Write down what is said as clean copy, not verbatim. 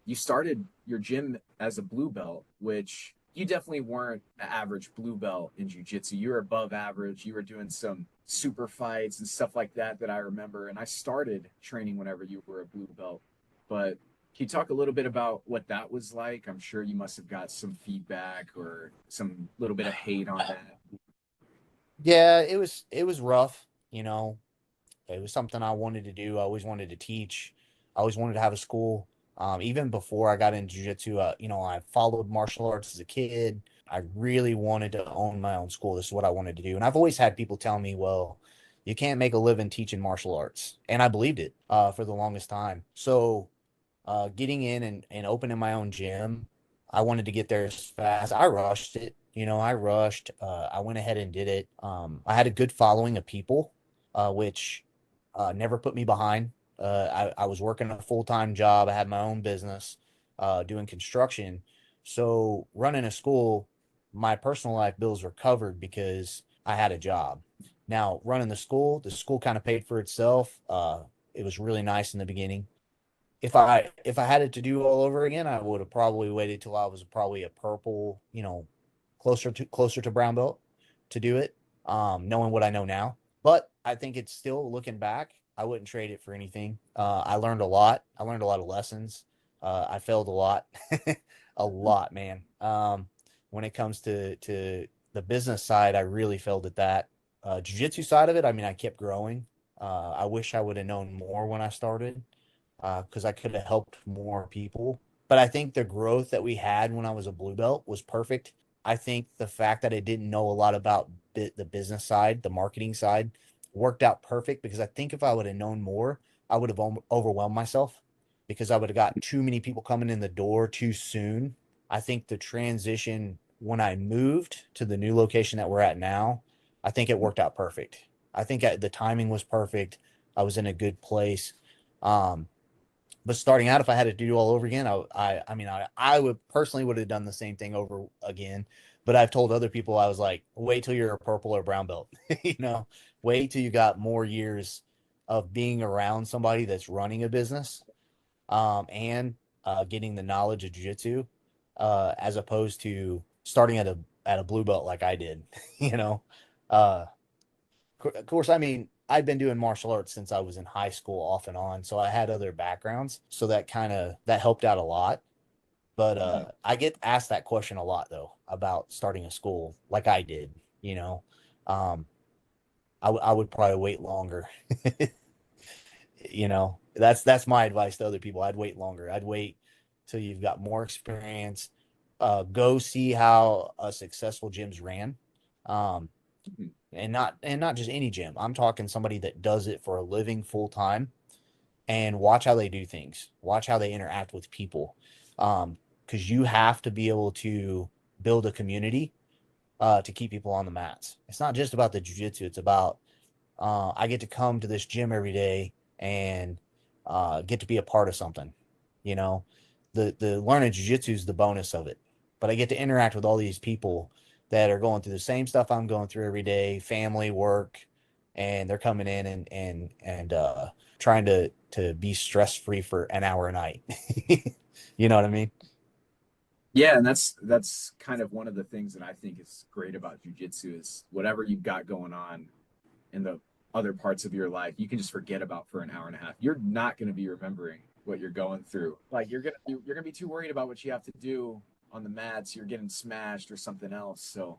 you started your gym as a blue belt, which you definitely weren't an average blue belt in jiu-jitsu. You were above average. You were doing some super fights and stuff like that that I remember. And I started training whenever you were a blue belt. But can you talk a little bit about what that was like? I'm sure you must have got some feedback or some little bit of hate on that. Yeah, it was rough, you know. It was something I wanted to do. I always wanted to teach. I always wanted to have a school. Even before I got into jiu-jitsu, I followed martial arts as a kid. I really wanted to own my own school. This is what I wanted to do. And I've always had people tell me, well, you can't make a living teaching martial arts. And I believed it for the longest time. So getting in and opening my own gym, I wanted to get there as fast. I rushed it. I rushed. I went ahead and did it. I had a good following of people, which never put me behind. I was working a full time job. I had my own business doing construction. So running a school, my personal life bills were covered because I had a job. Now running the school kind of paid for itself. It was really nice in the beginning. If I had it to do all over again, I would have probably waited till I was probably a purple, closer to brown belt to do it, knowing what I know now. But I think it's still looking back, I wouldn't trade it for anything. I learned a lot. I learned a lot of lessons. I failed a lot, a lot, man. When it comes to the business side, I really failed at that. Jiu-jitsu side of it, I mean, I kept growing. I wish I would have known more when I started because I could have helped more people. But I think the growth that we had when I was a blue belt was perfect. I think the fact that I didn't know a lot about the business side, the marketing side, worked out perfect because I think if I would have known more, I would have overwhelmed myself because I would have got too many people coming in the door too soon. I think the transition when I moved to the new location that we're at now, I think it worked out perfect. I think the timing was perfect. I was in a good place. Um, but starting out, if I had to do all over again, I mean, I would personally would have done the same thing over again. But I've told other people, I was like, wait till you're a purple or brown belt, you know, wait till you got more years of being around somebody that's running a business, and getting the knowledge of jiu-jitsu, as opposed to starting at a blue belt like I did, you know. Uh, of course, I mean, I've been doing martial arts since I was in high school off and on, so I had other backgrounds, so that helped out a lot. But Mhm. I get asked that question a lot though about starting a school like I did, you know. Um, I would probably wait longer. That's my advice to other people. I'd wait longer. I'd wait till you've got more experience. Go see how a successful gym's ran. Um, and not just any gym. I'm talking somebody that does it for a living full time, and watch how they do things. Watch how they interact with people. Because you have to be able to build a community to keep people on the mats. It's not just about the jujitsu. It's about I get to come to this gym every day and get to be a part of something. You know, the learning jujitsu is the bonus of it, but I get to interact with all these people that are going through the same stuff I'm going through every day, family, work, and they're coming in and trying to be stress free for an hour a night. You know what I mean? Yeah, and that's kind of one of the things that I think is great about jujitsu is whatever you've got going on in the other parts of your life, you can just forget about for an hour and a half. You're not going to be remembering what you're going through. Like you're gonna be too worried about what you have to do on the mats. You're getting smashed or something else. So